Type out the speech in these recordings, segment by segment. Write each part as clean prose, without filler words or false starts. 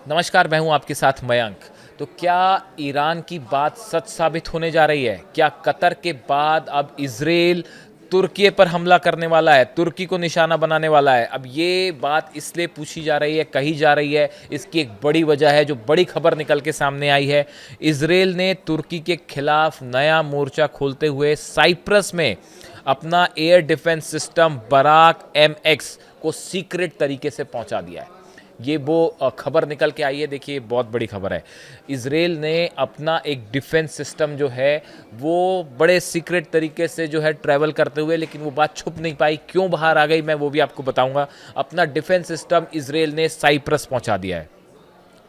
नमस्कार, मैं हूं आपके साथ मयंक। तो क्या ईरान की बात सच साबित होने जा रही है? क्या कतर के बाद अब इजराइल तुर्की पर हमला करने वाला है, तुर्की को निशाना बनाने वाला है? अब ये बात इसलिए पूछी जा रही है, कही जा रही है, इसकी एक बड़ी वजह है जो बड़ी खबर निकल के सामने आई है। इजराइल ने तुर्की के खिलाफ नया मोर्चा खोलते हुए साइप्रस में अपना air defence system Barak MX को सीक्रेट तरीके से पहुंचा दिया है। ये वो खबर निकल के आई है। देखिए, बहुत बड़ी खबर है। इजराइल ने अपना एक डिफेंस सिस्टम जो है वो बड़े सीक्रेट तरीके से जो है ट्रैवल करते हुए, लेकिन वो बात छुप नहीं पाई, क्यों बाहर आ गई मैं वो भी आपको बताऊंगा। अपना डिफेंस सिस्टम इजराइल ने साइप्रस पहुंचा दिया है।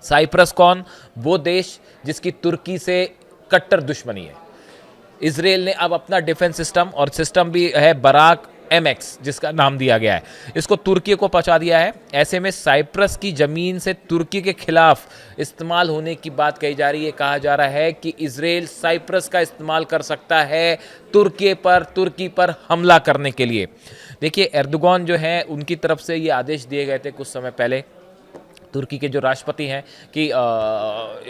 साइप्रस कौन? वो देश जिसकी तुर्की से कट्टर दुश्मनी है। इजराइल ने अब अपना डिफेंस सिस्टम, और सिस्टम भी है बराक MX जिसका नाम दिया गया है, इसको तुर्की को पहुंचा दिया है। ऐसे में साइप्रस की ज़मीन से तुर्की के खिलाफ इस्तेमाल होने की बात कही जा रही है। कहा जा रहा है कि इजराइल साइप्रस का इस्तेमाल कर सकता है तुर्की पर हमला करने के लिए। देखिए, एर्दोगान जो है उनकी तरफ से ये आदेश दिए गए थे कुछ समय पहले। तुर्की के जो राष्ट्रपति हैं कि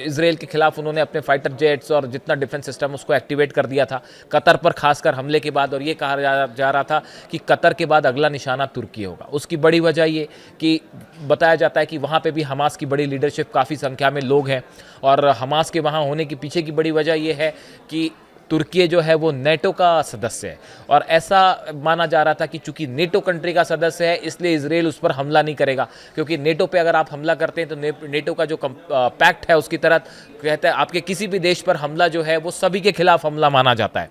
इजराइल के खिलाफ उन्होंने अपने फाइटर जेट्स और जितना डिफेंस सिस्टम उसको एक्टिवेट कर दिया था कतर पर खासकर हमले के बाद। और ये कहा जा रहा था कि कतर के बाद अगला निशाना तुर्की होगा। उसकी बड़ी वजह ये कि बताया जाता है कि वहाँ पे भी हमास की बड़ी लीडरशिप, काफ़ी संख्या में लोग हैं, और हमास के वहाँ होने के पीछे की बड़ी वजह ये है कि तुर्की जो है वो नेटो का सदस्य है। और ऐसा माना जा रहा था कि चूंकि नेटो कंट्री का सदस्य है इसलिए इजराइल उस पर हमला नहीं करेगा, क्योंकि नेटो पे अगर आप हमला करते हैं तो नेटो का जो पैक्ट है उसकी तरह कहता है आपके किसी भी देश पर हमला जो है वो सभी के खिलाफ हमला माना जाता है।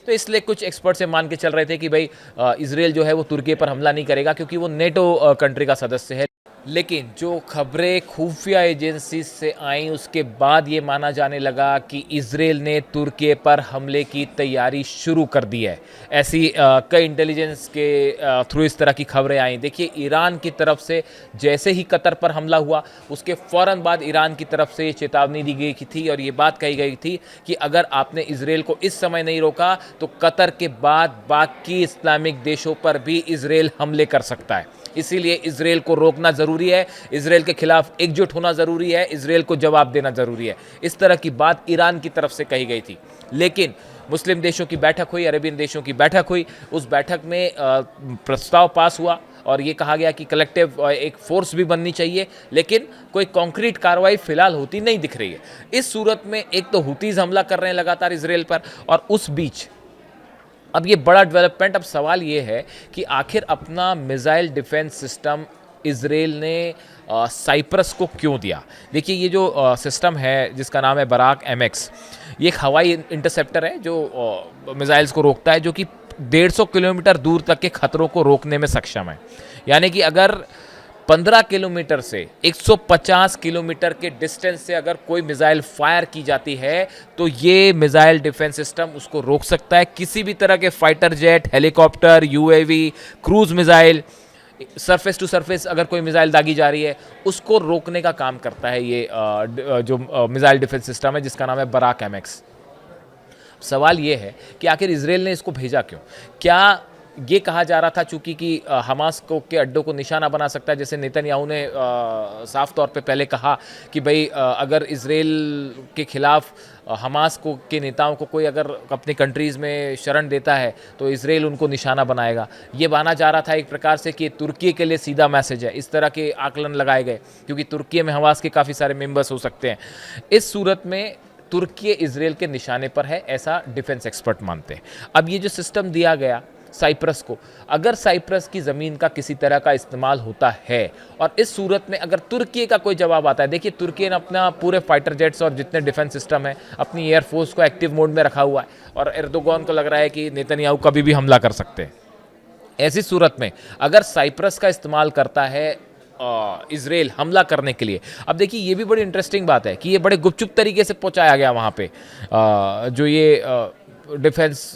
तो इसलिए कुछ एक्सपर्ट से मान के चल रहे थे कि भाई इजराइल जो है वो तुर्की पर हमला नहीं करेगा क्योंकि वो नेटो कंट्री का सदस्य है। लेकिन जो खबरें खुफिया एजेंसी से आई उसके बाद ये माना जाने लगा कि इजराइल ने तुर्की पर हमले की तैयारी शुरू कर दी है। ऐसी कई इंटेलिजेंस के थ्रू इस तरह की खबरें आई। देखिए, ईरान की तरफ से जैसे ही कतर पर हमला हुआ उसके फ़ौरन बाद ईरान की तरफ से ये चेतावनी दी गई थी और ये बात कही गई थी कि अगर आपने इजराइल को इस समय नहीं रोका तो कतर के बाद बाकी इस्लामिक देशों पर भी इजराइल हमले कर सकता है। इसीलिए इजराइल को रोकना ज़रूरी है, इजराइल के खिलाफ एकजुट होना ज़रूरी है, इजराइल को जवाब देना ज़रूरी है। इस तरह की बात ईरान की तरफ से कही गई थी। लेकिन मुस्लिम देशों की बैठक हुई, अरेबियन देशों की बैठक हुई। उस बैठक में प्रस्ताव पास हुआ और ये कहा गया कि कलेक्टिव एक फोर्स भी बननी चाहिए, लेकिन कोई कॉन्क्रीट कार्रवाई फिलहाल होती नहीं दिख रही है। इस सूरत में एक तो हुतीज़ हमला कर रहे हैं लगातार इजराइल पर, और उस बीच अब ये बड़ा डेवलपमेंट। अब सवाल ये है कि आखिर अपना मिसाइल डिफेंस सिस्टम इजराइल ने साइप्रस को क्यों दिया। देखिए, ये जो सिस्टम है जिसका नाम है बराक MX, ये एक हवाई इंटरसेप्टर है जो मिसाइल्स को रोकता है, जो कि 150 किलोमीटर दूर तक के खतरों को रोकने में सक्षम है। यानी कि अगर 15 किलोमीटर से 150 किलोमीटर के डिस्टेंस से अगर कोई मिसाइल फायर की जाती है तो ये मिसाइल डिफेंस सिस्टम उसको रोक सकता है। किसी भी तरह के fighter jet, helicopter, UAV, cruise missile, surface to surface अगर कोई मिसाइल दागी जा रही है उसको रोकने का काम करता है ये जो मिसाइल डिफेंस सिस्टम है जिसका नाम है बराक MX। सवाल ये है कि आखिर इजराइल ने इसको भेजा क्यों? क्या ये कहा जा रहा था चूंकि कि हमास को के अड्डों को निशाना बना सकता है, जैसे नेतन्याहू ने साफ तौर पे पहले कहा कि भाई अगर इजराइल के खिलाफ हमास को के नेताओं को कोई अगर अपनी कंट्रीज़ में शरण देता है तो इजराइल उनको निशाना बनाएगा। ये माना जा रहा था एक प्रकार से कि तुर्की के लिए सीधा मैसेज है। इस तरह के आकलन लगाए गए क्योंकि तुर्की में हमास के काफ़ी सारे मेंबर्स हो सकते हैं। इस सूरत में तुर्की इजराइल के निशाने पर है, ऐसा डिफेंस एक्सपर्ट मानते हैं। अब ये जो सिस्टम दिया गया साइप्रस को, अगर साइप्रस की ज़मीन का किसी तरह का इस्तेमाल होता है और इस सूरत में अगर तुर्की का कोई जवाब आता है, देखिए तुर्की ने अपना पूरे फाइटर जेट्स और जितने डिफेंस सिस्टम है अपनी एयरफोर्स को एक्टिव मोड में रखा हुआ है और एर्दोगान को लग रहा है कि नेतन्याहू कभी भी हमला कर सकते हैं। ऐसी सूरत में अगर साइप्रस का इस्तेमाल करता है इजराइल हमला करने के लिए, अब देखिए ये भी बड़ी इंटरेस्टिंग बात है कि ये बड़े गुपचुप तरीके से पहुंचाया गया वहाँ पे जो ये डिफेंस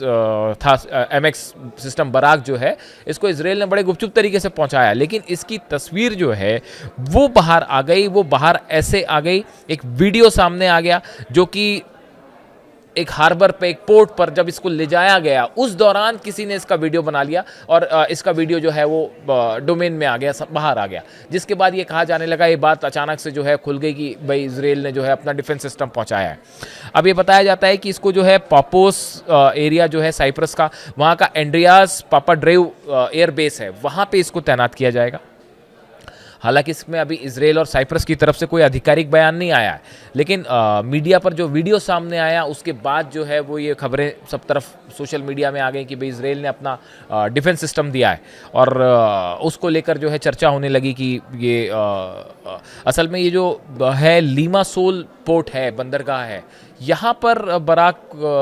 था MX सिस्टम बराक जो है, इसको इजराइल ने बड़े गुपचुप तरीके से पहुंचाया। लेकिन इसकी तस्वीर जो है वो बाहर आ गई, वो बाहर ऐसे आ गई, एक वीडियो सामने आ गया जो कि एक हार्बर पे, एक पोर्ट पर जब इसको ले जाया गया, उस दौरान किसी ने इसका वीडियो बना लिया और इसका वीडियो जो है वो डोमेन में आ गया, बाहर आ गया, जिसके बाद ये कहा जाने लगा, ये बात अचानक से जो है खुल गई कि भाई इजराइल ने जो है अपना डिफेंस सिस्टम पहुंचाया है। अब ये बताया जाता है कि इसको जो है पापोस एरिया जो है साइप्रस का, वहाँ का एंड्रियास पापाड्रेव एयरबेस है, वहाँ पे इसको तैनात किया जाएगा। हालांकि इसमें अभी इजराइल और साइप्रस की तरफ से कोई आधिकारिक बयान नहीं आया है, लेकिन मीडिया पर जो वीडियो सामने आया उसके बाद जो है वो ये खबरें सब तरफ सोशल मीडिया में आ गई कि भाई इजराइल ने अपना डिफेंस सिस्टम दिया है, और उसको लेकर जो है चर्चा होने लगी कि ये असल में ये जो है लीमासोल पोर्ट है, बंदरगाह है, यहाँ पर बराक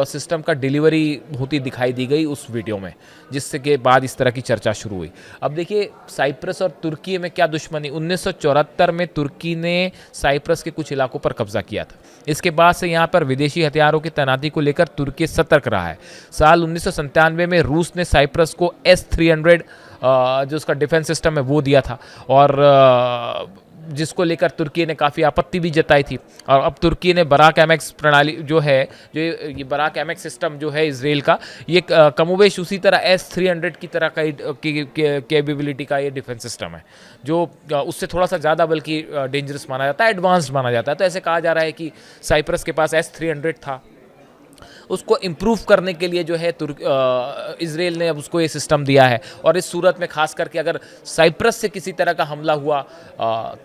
सिस्टम का डिलीवरी होती दिखाई दी गई उस वीडियो में, जिससे के बाद इस तरह की चर्चा शुरू हुई। अब देखिए साइप्रस और तुर्की में क्या दुश्मनी, 1974 में तुर्की ने साइप्रस के कुछ इलाकों पर कब्जा किया था। इसके बाद से यहाँ पर विदेशी हथियारों की तैनाती को लेकर तुर्की सतर्क रहा है। साल 1997 में रूस ने साइप्रस को S-300 जो उसका डिफेंस सिस्टम है वो दिया था, और जिसको लेकर तुर्की ने काफ़ी आपत्ति भी जताई थी। और अब तुर्की ने बराक एमएक्स प्रणाली जो है, जो ये बराक एमएक्स सिस्टम जो है इजराइल का, ये कमोबेश उसी तरह S-300 की तरह का कैपेबिलिटी का ये डिफेंस सिस्टम है, जो उससे थोड़ा सा ज़्यादा बल्कि डेंजरस माना जाता है, एडवांस्ड माना जाता है। तो ऐसे कहा जा रहा है कि साइप्रस के पास S-300 था, उसको इम्प्रूव करने के लिए जो है इजराइल ने अब उसको ये सिस्टम दिया है। और इस सूरत में खास करके अगर साइप्रस से किसी तरह का हमला हुआ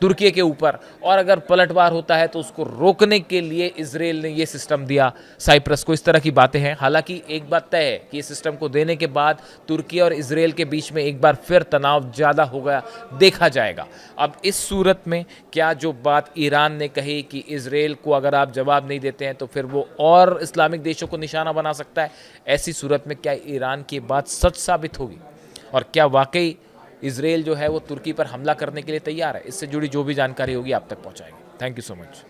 तुर्की के ऊपर, और अगर पलटवार होता है, तो उसको रोकने के लिए इजराइल ने ये सिस्टम दिया साइप्रस को। इस तरह की बातें हैं। हालांकि एक बात तय है कि इस सिस्टम को देने के बाद तुर्की और इजराइल के बीच में एक बार फिर तनाव ज़्यादा हो गया, देखा जाएगा। अब इस सूरत में क्या जो बात ईरान ने कही कि इजराइल को अगर आप जवाब नहीं देते हैं तो फिर वो और इस्लामिक देशों को निशाना बना सकता है, ऐसी सूरत में क्या ईरान की बात सच साबित होगी, और क्या वाकई इजराइल जो है वो तुर्की पर हमला करने के लिए तैयार है? इससे जुड़ी जो भी जानकारी होगी आप तक पहुंचाएंगे। Thank you so much.